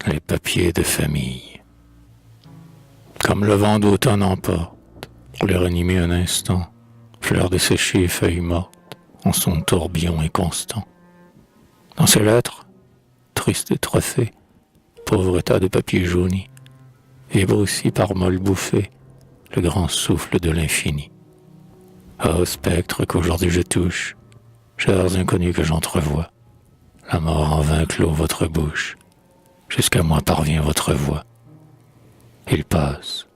les papiers de famille. Comme le vent d'automne emporte, pour les ranimer un instant, fleurs desséchées, feuilles mortes, en son tourbillon inconstant. Dans ces lettres, tristes et trophées, pauvre tas de papier jauni, vibre aussi par molles bouffées le grand souffle de l'infini. Ô spectre qu'aujourd'hui je touche, chers inconnus que j'entrevois, la mort en vain clôt votre bouche, jusqu'à moi parvient votre voix. Ils passent,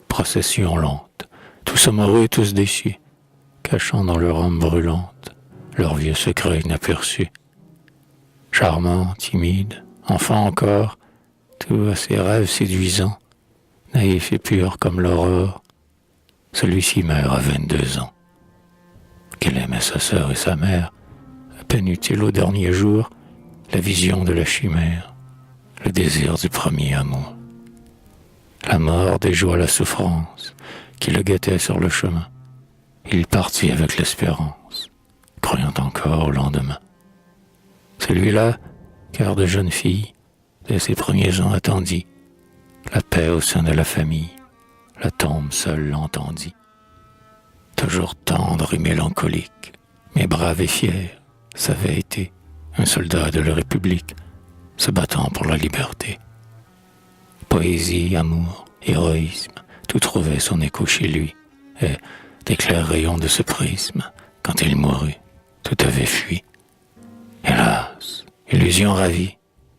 procession lente, tous amoureux et tous déçus, cachant dans leur âme brûlante leurs vieux secrets inaperçus. Charmant, timide, enfant encore, tout à ses rêves séduisants, naïf et pur comme l'aurore, celui-ci meurt à 22 ans. Qu'elle aimait sa sœur et sa mère, à peine eut-il au dernier jour la vision de la chimère, le désir du premier amour. La mort déjoua la souffrance qui le guettait sur le chemin. Il partit avec l'espérance, croyant encore au lendemain. Celui-là, cœur de jeune fille, dès ses premiers ans attendit la paix au sein de la famille, la tombe seule l'entendit. Toujours tendre et mélancolique, mais brave et fier, s'avait été un soldat de la République, se battant pour la liberté. Poésie, amour, héroïsme, tout trouvait son écho chez lui, et des clairs rayons de ce prisme, quand il mourut, tout avait fui. Hélas, illusion ravie,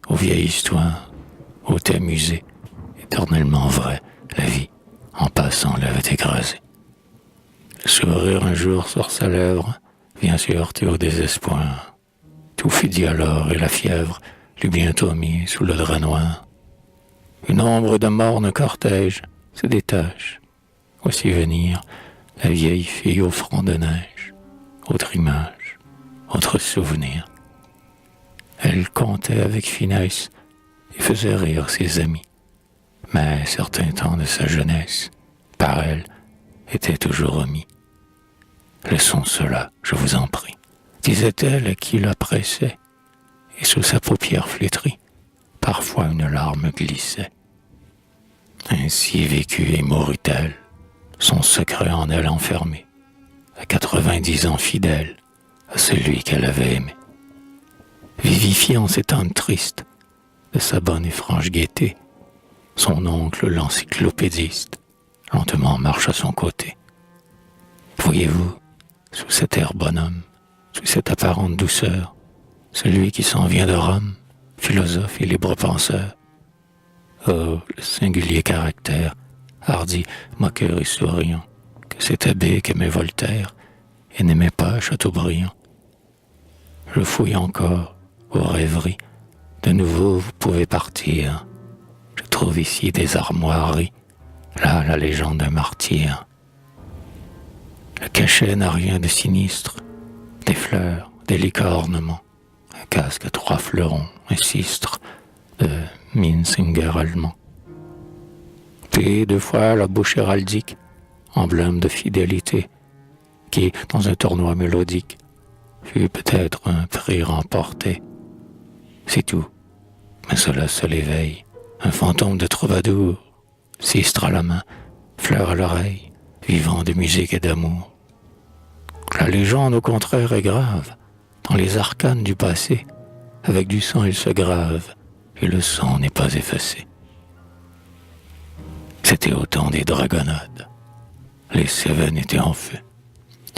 aux vieilles histoires, aux thèmes musées, éternellement vrai, la vie, en passant, l'avait écrasé. Le sourire un jour sur sa lèvre vient se heurter au désespoir. Tout fut dit alors et la fièvre l'eut bientôt mis sous le drap noir. Une ombre de morne cortège se détache. Voici venir la vieille fille au front de neige. Autre image, autre souvenir. Elle comptait avec finesse et faisait rire ses amis. Mais certains temps de sa jeunesse, par elle, étaient toujours omis. Laissons cela, je vous en prie, disait-elle qui la pressait, et sous sa paupière flétrie, parfois une larme glissait. Ainsi vécut et mourut-elle, son secret en elle enfermé, à 90 ans fidèle à celui qu'elle avait aimé. Vivifié en ces temps tristes de sa bonne et franche gaieté, son oncle l'encyclopédiste lentement marche à son côté. Voyez-vous, sous cet air bonhomme, sous cette apparente douceur, celui qui s'en vient de Rome, philosophe et libre penseur. Oh, le singulier caractère, hardi, moqueur et souriant, que cet abbé qu'aimait Voltaire et n'aimait pas Chateaubriand. Je fouille encore aux rêveries, de nouveau vous pouvez partir. Je trouve ici des armoiries, là la légende d'un martyr. Le cachet n'a rien de sinistre, des fleurs, délicats ornements, un casque à 3 fleurons, un sistre de Minsinger allemand. Puis 2 fois la bouche héraldique, emblème de fidélité, qui, dans un tournoi mélodique, fut peut-être un prix remporté. C'est tout, mais cela se l'éveille, un fantôme de troubadour, sistre à la main, fleur à l'oreille, vivant de musique et d'amour. La légende, au contraire, est grave. Dans les arcanes du passé, avec du sang il se grave, et le sang n'est pas effacé. C'était au temps des dragonnades. Les Cévennes étaient en feu.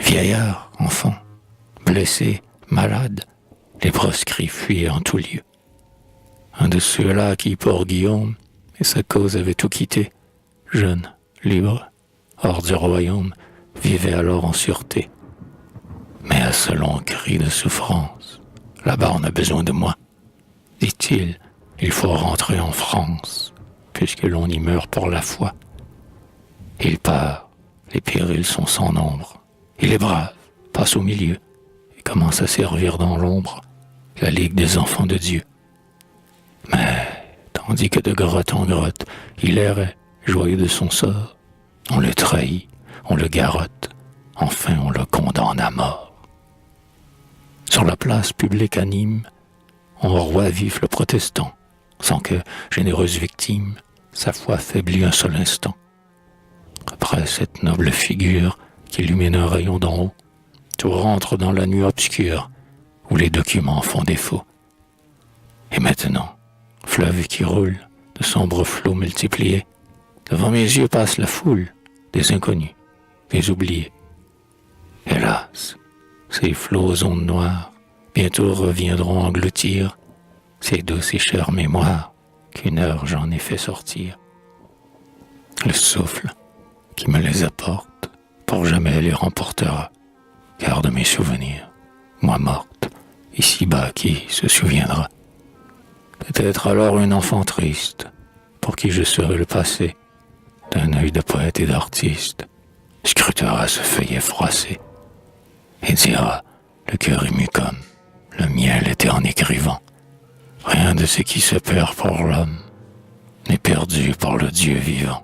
Vieillards, enfants, blessés, malades, les proscrits fuyaient en tout lieu. Un de ceux-là qui, pour Guillaume, et sa cause avait tout quitté, jeune, libre, hors du royaume, vivait alors en sûreté. Mais à ce long cri de souffrance, là-bas on a besoin de moi, dit-il, il faut rentrer en France, puisque l'on y meurt pour la foi. Il part, les périls sont sans nombre, il est brave, passe au milieu, et commence à servir dans l'ombre la Ligue des enfants de Dieu. Mais, tandis que de grotte en grotte, il errait, joyeux de son sort, on le trahit, on le garrotte, enfin on le condamne à mort. Sur la place publique à Nîmes, on roi vif le protestant, sans que, généreuse victime, sa foi faiblit un seul instant. Après cette noble figure qui illumine un rayon d'en haut, tout rentre dans la nuit obscure où les documents font défaut. Et maintenant, fleuve qui roule, de sombres flots multipliés, devant mes yeux passe la foule des inconnus, des oubliés. Hélas, ces flots aux ondes noires bientôt reviendront engloutir ces douces et chères mémoires qu'une heure j'en ai fait sortir. Le souffle qui me les apporte pour jamais les remportera, car de mes souvenirs, moi morte, ici-bas qui se souviendra. Peut-être alors un enfant triste, pour qui je serai le passé, d'un œil de poète et d'artiste, scrutera ce feuillet froissé, et dira, le cœur ému comme le miel était en écrivant, rien de ce qui se perd pour l'homme n'est perdu par le Dieu vivant.